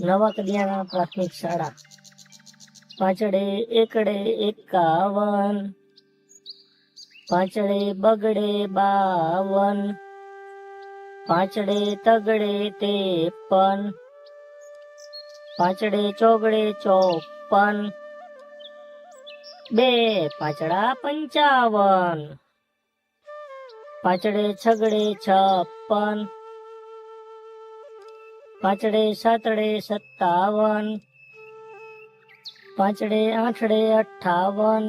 નવા કડિયાણા પ્રાથમિક શાળા પાંચડે એકડે 51, પાંચડે બગડે 52, પાંચડે તગડે 53, પાંચડે ચોગડે 54, બે પાંચડા 55, પાંચડે છગડે 56, પાંચડે સાતડે 57, પાંચડે આઠડે 58,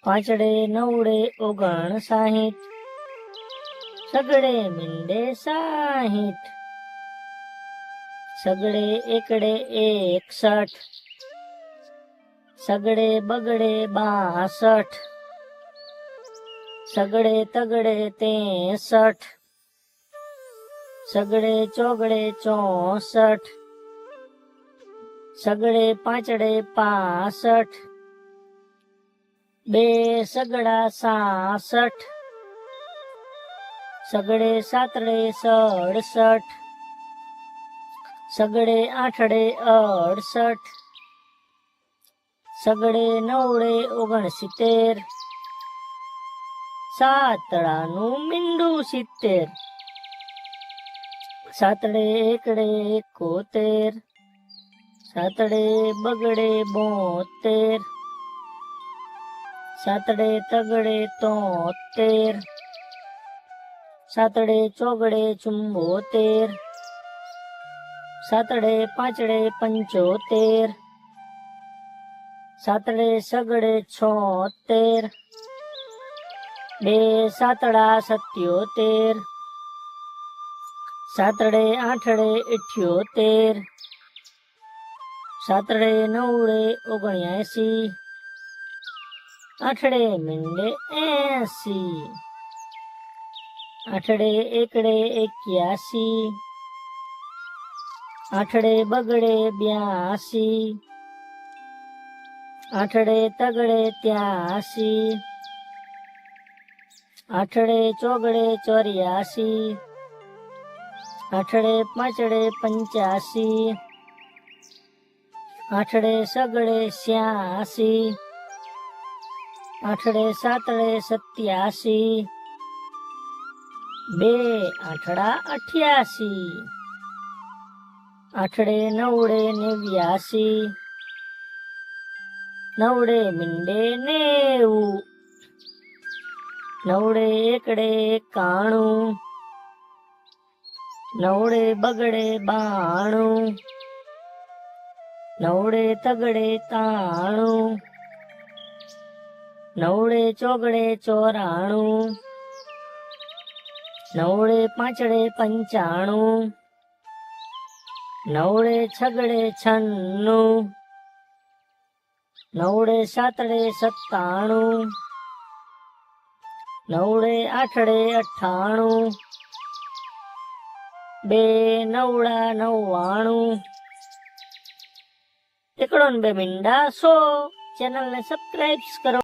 પાંચડે નવડે 59, સગડે મીંડે 60, સગડે એકડે 61, સગડે બગડે 62, સગડે તગડે 63, સગડે ચોગડે 64, સગડે પાંચડે 65, બે સગડા 66, સગડે સાતડે 67, સગડે આઠડે 68, સગડે નવડે 69, સાતડાનું મીંડું 70, સાતડે એકડે 71, સાતડે બગડે 72, સાતડે તગડે 73, સાતડે ચોગડે 74, સાતડે પાંચડે 75, સાતડે સગડે 76, બે સાતડા 77, સાતડે આઠડે 78, સાતડે નવડે 79, આઠડે મીંડે 80, આઠડે એકડે 81, આઠડે બગડે 82, આઠડે તગડે 83, આઠડે ચોગડે 84, આઠડે પાંચડે 85, આઠડે સગડે 86, આઠડે સાતડે 87, બે આઠડા 88, આઠડે નવડે 89, નવડે મીંડે 90, નવડે એકડે 91, નવડે બગડે 92, નવડે તગડે 93, નવડે ચોગડે 94, નવડે પાંચડે 95, નવડે છગડે 96, નવડે સાતડે 97, નવડે આઠડે 98, બે નવડા 99, એકડો ને બે મીંડા 100. ચેનલને સબસ્ક્રાઇબ કરો.